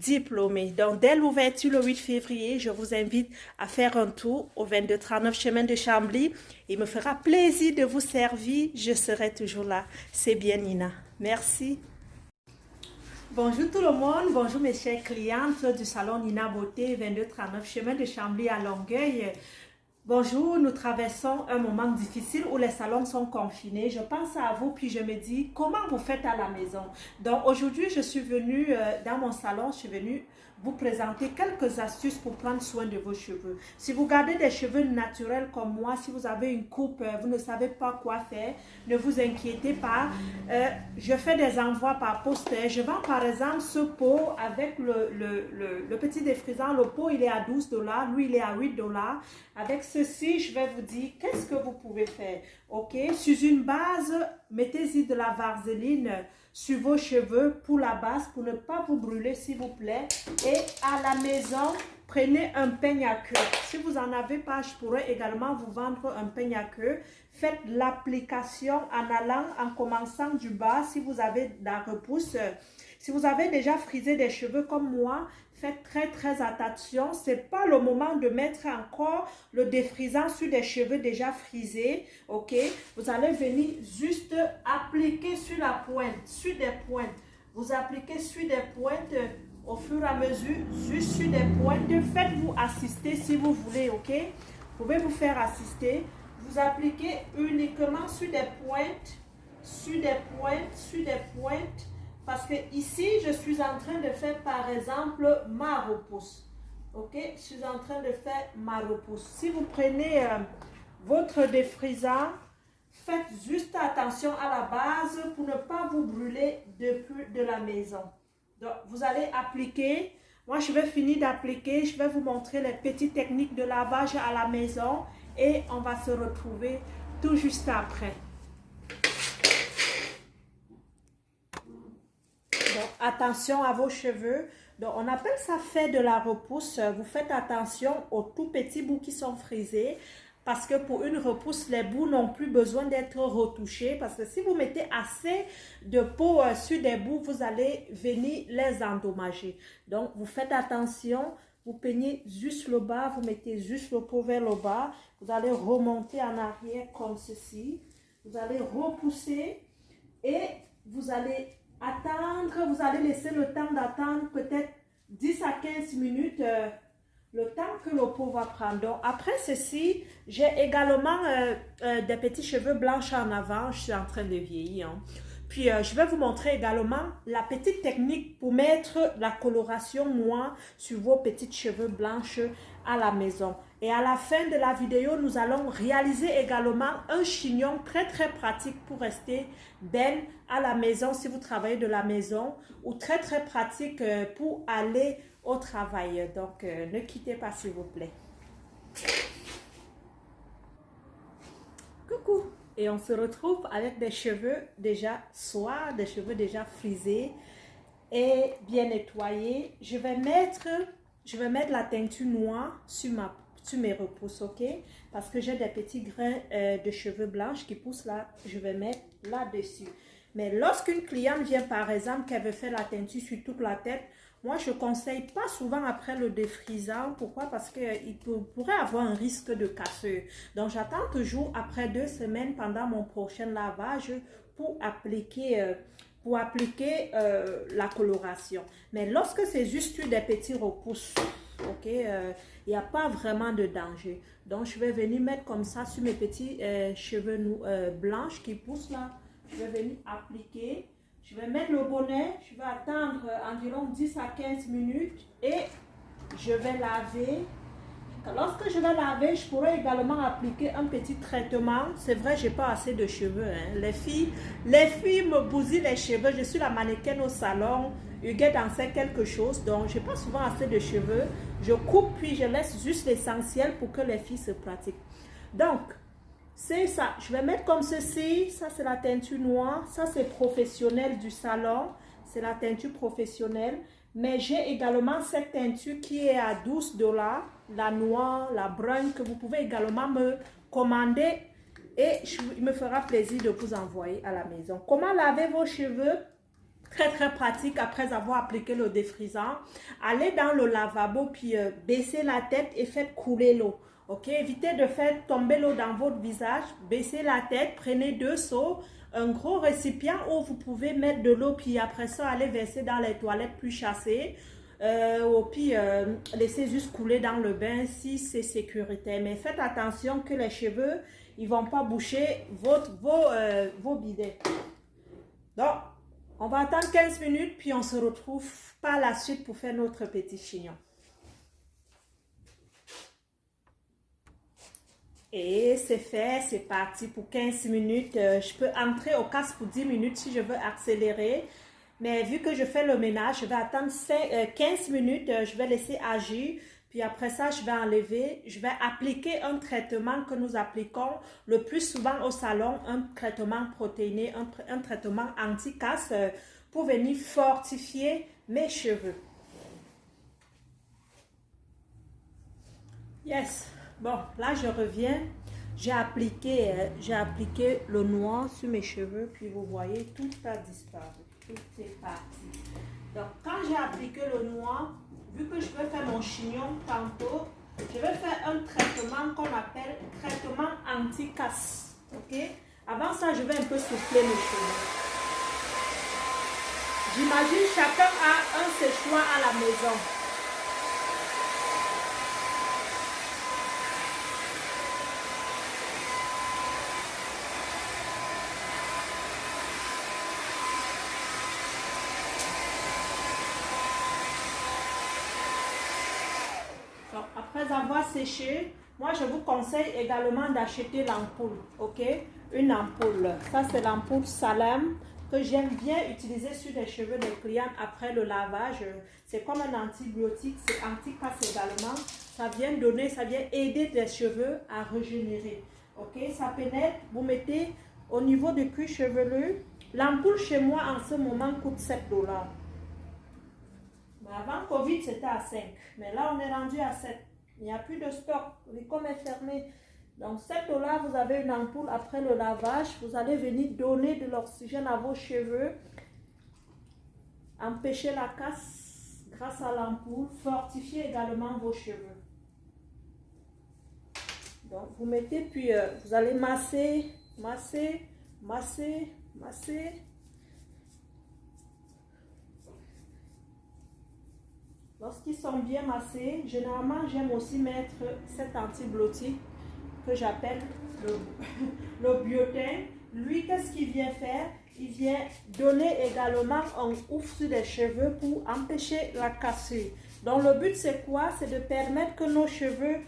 diplômés. Donc, dès l'ouverture le 8 février, je vous invite à faire un tour au 2239 chemin de Chambly. Il me fera plaisir de vous servir. Je serai toujours là. C'est bien, Nina. Merci. Bonjour tout le monde, bonjour mes chères clientes du salon Nina Beauté 2239 chemin de Chambly à Longueuil. Bonjour, nous traversons un moment difficile où les salons sont confinés. Je pense à vous puis je me dis comment vous faites à la maison. Donc aujourd'hui je suis venue dans mon salon, je suis venue vous présenter quelques astuces pour prendre soin de vos cheveux. Si vous gardez des cheveux naturels comme moi, si vous avez une coupe, vous ne savez pas quoi faire, ne vous inquiétez pas. Je fais des envois par poste. Je vends par exemple ce pot avec le petit défrisant. Le pot il est à 12 $, lui il est à 8 $. Avec ceci, je vais vous dire qu'est-ce que vous pouvez faire. Ok, sur une base, mettez-y de la vaseline sur vos cheveux pour la base, pour ne pas vous brûler s'il vous plaît. Et à la maison, prenez un peigne à queue. Si vous n'en avez pas, je pourrais également vous vendre un peigne à queue. Faites l'application en allant, en commençant du bas. Si vous avez de la repousse, si vous avez déjà frisé des cheveux comme moi, faites très attention. Ce n'est pas le moment de mettre encore le défrisant sur des cheveux déjà frisés. Ok, vous allez venir juste appliquer sur la pointe, sur des pointes. Vous appliquez sur des pointes au fur et à mesure, juste sur des pointes. Faites-vous assister si vous voulez. Ok, vous pouvez vous faire assister. Vous appliquez uniquement sur des pointes, sur des pointes, sur des pointes. Parce que ici, je suis en train de faire par exemple ma repousse. Ok, je suis en train de faire ma repousse. Si vous prenez votre défrisant, faites juste attention à la base pour ne pas vous brûler depuis de la maison. Donc, vous allez appliquer. Moi, je vais finir d'appliquer. Je vais vous montrer les petites techniques de lavage à la maison et on va se retrouver tout juste après. Donc, attention à vos cheveux. Donc, on appelle ça faire de la repousse. Vous faites attention aux tout petits bouts qui sont frisés. Parce que pour une repousse, les bouts n'ont plus besoin d'être retouchés. Parce que si vous mettez assez de peau sur des bouts, vous allez venir les endommager. Donc, vous faites attention. Vous peignez juste le bas. Vous mettez juste le pot vers le bas. Vous allez remonter en arrière comme ceci. Vous allez repousser. Et vous allez attendre, vous allez laisser le temps d'attendre peut-être 10 à 15 minutes, le temps que le pot va prendre. Donc, après ceci, j'ai également des petits cheveux blancs en avant. Je suis en train de vieillir. Hein. Puis, je vais vous montrer également la petite technique pour mettre la coloration noire sur vos petites cheveux blanches à la maison. Et à la fin de la vidéo, nous allons réaliser également un chignon très pratique pour rester belle à la maison si vous travaillez de la maison ou très pratique pour aller au travail. Donc, ne quittez pas s'il vous plaît. Coucou! Et on se retrouve avec des cheveux déjà soirs, des cheveux déjà frisés et bien nettoyés. Je vais mettre la teinture noire sur mes repousses, ok? Parce que j'ai des petits grains de cheveux blancs qui poussent là, je vais mettre là-dessus. Mais lorsqu'une cliente vient par exemple, qu'elle veut faire la teinture sur toute la tête, moi je ne conseille pas souvent après le défrisant. Pourquoi? Parce qu'il pourrait avoir un risque de cassure. Donc j'attends toujours après 2 semaines pendant mon prochain lavage pour appliquer la coloration. Mais lorsque c'est juste des petits repousses, ok, il n'y a pas vraiment de danger. Donc je vais venir mettre comme ça sur mes petits cheveux blancs qui poussent là. Je vais venir appliquer. Je vais mettre le bonnet. Je vais attendre environ 10 à 15 minutes et je vais laver. Lorsque je vais laver, je pourrais également appliquer un petit traitement. C'est vrai, je n'ai pas assez de cheveux. Hein. Les filles me bousillent les cheveux. Je suis la mannequin au salon. Huguette en sait quelque chose. Donc, je n'ai pas souvent assez de cheveux. Je coupe puis je laisse juste l'essentiel pour que les filles se pratiquent. Donc, c'est ça. Je vais mettre comme ceci. Ça, c'est la teinture noire. Ça, c'est professionnel du salon. C'est la teinture professionnelle. Mais j'ai également cette teinture qui est à 12 $. La noire, la brune, que vous pouvez également me commander. Et il me fera plaisir de vous envoyer à la maison. Comment laver vos cheveux? très pratique après avoir appliqué le défrisant. Allez dans le lavabo puis baissez la tête et faites couler l'eau. Ok, évitez de faire tomber l'eau dans votre visage. Baissez la tête, prenez 2 seaux, un gros récipient où vous pouvez mettre de l'eau puis après ça allez verser dans les toilettes plus chassées. Ou puis laissez juste couler dans le bain si c'est sécuritaire. Mais faites attention que les cheveux ils vont pas boucher vos bidets. Donc on va attendre 15 minutes, puis on se retrouve par la suite pour faire notre petit chignon. Et c'est fait, c'est parti pour 15 minutes. Je peux entrer au casse pour 10 minutes si je veux accélérer. Mais vu que je fais le ménage, je vais attendre 15 minutes, je vais laisser agir. Puis après ça, je vais enlever, je vais appliquer un traitement que nous appliquons le plus souvent au salon, un traitement protéiné, un traitement anti-casse pour venir fortifier mes cheveux. Yes, bon, là je reviens, j'ai appliqué le noir sur mes cheveux, puis vous voyez, tout a disparu, tout est parti. Donc quand j'ai appliqué le noir, vu que je vais faire mon chignon tantôt, je vais faire un traitement qu'on appelle traitement anti-casse. Ok? Avant ça, je vais un peu souffler mes cheveux. J'imagine chacun a un séchoir à la maison. Donc, après avoir séché, moi je vous conseille également d'acheter l'ampoule, ok? Une ampoule. Ça c'est l'ampoule Salam que j'aime bien utiliser sur les cheveux des clients après le lavage. C'est comme un antibiotique, c'est anti-casse également. Ça vient donner, ça vient aider les cheveux à régénérer, ok? Ça pénètre, vous mettez au niveau du cuir chevelu. L'ampoule chez moi en ce moment coûte 7 $. Avant Covid, c'était à 5. Mais là, on est rendu à 7. Il n'y a plus de stock. L'icône est fermé. Donc, 7 $, vous avez une ampoule après le lavage. Vous allez venir donner de l'oxygène à vos cheveux. Empêcher la casse grâce à l'ampoule. Fortifier également vos cheveux. Donc, vous mettez, puis vous allez masser, masser, masser, masser. Lorsqu'ils sont bien massés, généralement j'aime aussi mettre cet anti-blottis que j'appelle le biotin. Lui, qu'est-ce qu'il vient faire? Il vient donner également un ouf sur les cheveux pour empêcher la cassure. Donc le but c'est quoi? C'est de permettre que nos cheveux,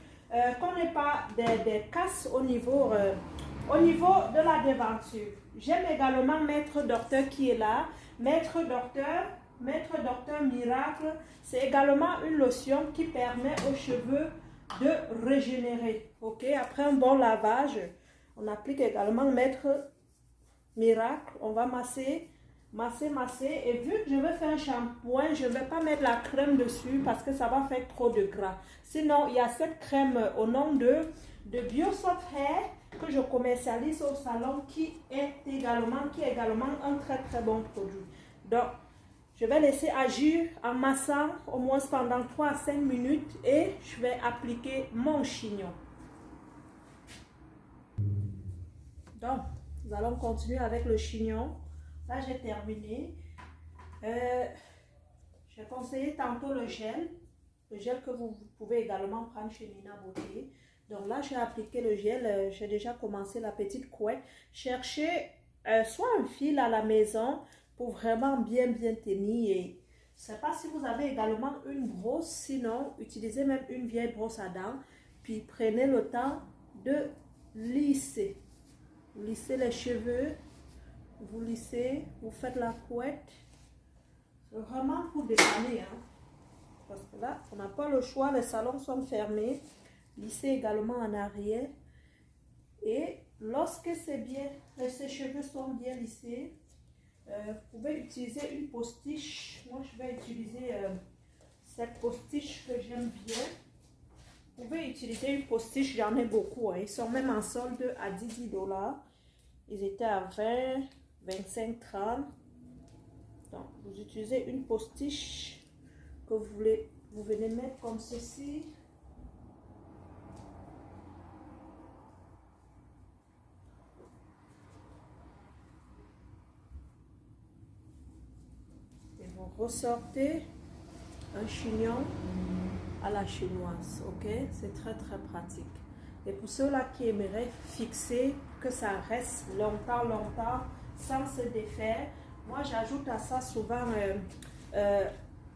qu'on n'ait pas des casses au niveau de la déventure. J'aime également Maître Docteur qui est là. Maître Docteur Miracle, c'est également une lotion qui permet aux cheveux de régénérer. Ok, après un bon lavage, on applique également Maître Miracle. On va masser, masser, masser. Et vu que je vais faire un shampoing, je ne vais pas mettre la crème dessus parce que ça va faire trop de gras. Sinon, il y a cette crème au nom de Biosoft Hair que je commercialise au salon qui est également un très bon produit. Donc, je vais laisser agir en massant au moins pendant 3 à 5 minutes et je vais appliquer mon chignon. Donc, nous allons continuer avec le chignon. Là, j'ai terminé. J'ai conseillé tantôt le gel que vous pouvez également prendre chez Nina Beauté. Donc là, j'ai appliqué le gel. J'ai déjà commencé la petite couette. Cherchez soit un fil à la maison pour vraiment bien tenir. Et je ne sais pas si vous avez également une brosse, sinon utilisez même une vieille brosse à dents, puis prenez le temps de lisser. Vous lissez les cheveux, vous lissez, vous faites la couette. C'est vraiment pour dépanner, hein? Parce que là, on n'a pas le choix, les salons sont fermés. Lissez également en arrière. Et lorsque c'est bien, ces cheveux sont bien lissés, vous pouvez utiliser une postiche. Moi, je vais utiliser cette postiche que j'aime bien. Vous pouvez utiliser une postiche, j'en ai beaucoup. Hein. Ils sont même en solde à 10 $. Ils étaient à 20, 25, 30. Donc, vous utilisez une postiche que vous venez mettre comme ceci. Et vous ressortez un chignon à la chinoise, ok? C'est très pratique. Et pour ceux-là qui aimeraient fixer, que ça reste longtemps sans se défaire, moi j'ajoute à ça souvent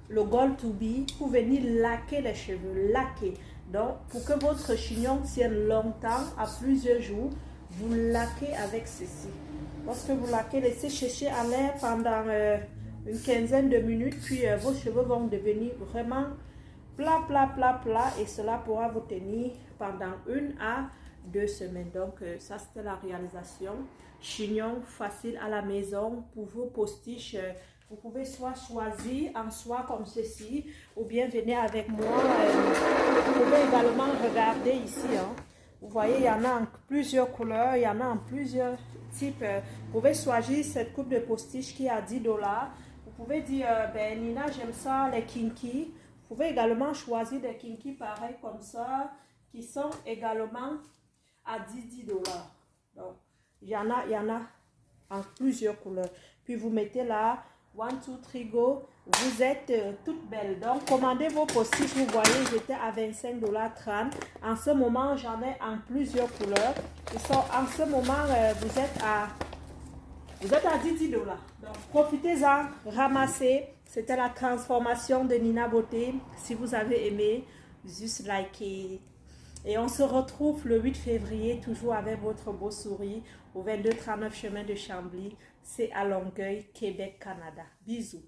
le gold to be pour venir laquer les cheveux, laquer. Donc pour que votre chignon tienne longtemps, à plusieurs jours, vous laquez avec ceci. Lorsque vous laquez, laissez sécher à l'air pendant une quinzaine de minutes, puis vos cheveux vont devenir vraiment plat, et cela pourra vous tenir pendant 1 à 2 semaines. Donc ça c'était la réalisation. Chignon facile à la maison pour vos postiches. Vous pouvez soit choisir en soie comme ceci, ou bien venez avec moi. Vous pouvez également regarder ici. Vous voyez, il y en a en plusieurs couleurs, il y en a en plusieurs types. Vous pouvez choisir cette coupe de postiche qui est à 10 $. Vous pouvez dire, ben Nina, j'aime ça, les kinky. Vous pouvez également choisir des kinky pareils comme ça, qui sont également à 10 $. Donc, il y en a en plusieurs couleurs. Puis vous mettez là, 1, 2, 3, go. Vous êtes toutes belles. Donc, commandez vos postiches. Vous voyez, j'étais à 25,30 $. En ce moment, j'en ai en plusieurs couleurs. En ce moment, vous êtes à 10 $. Donc, profitez-en, ramassez. C'était la transformation de Nina Beauté. Si vous avez aimé, juste likez. Et on se retrouve le 8 février, toujours avec votre beau sourire, au 2239 chemin de Chambly. C'est à Longueuil, Québec, Canada. Bisous.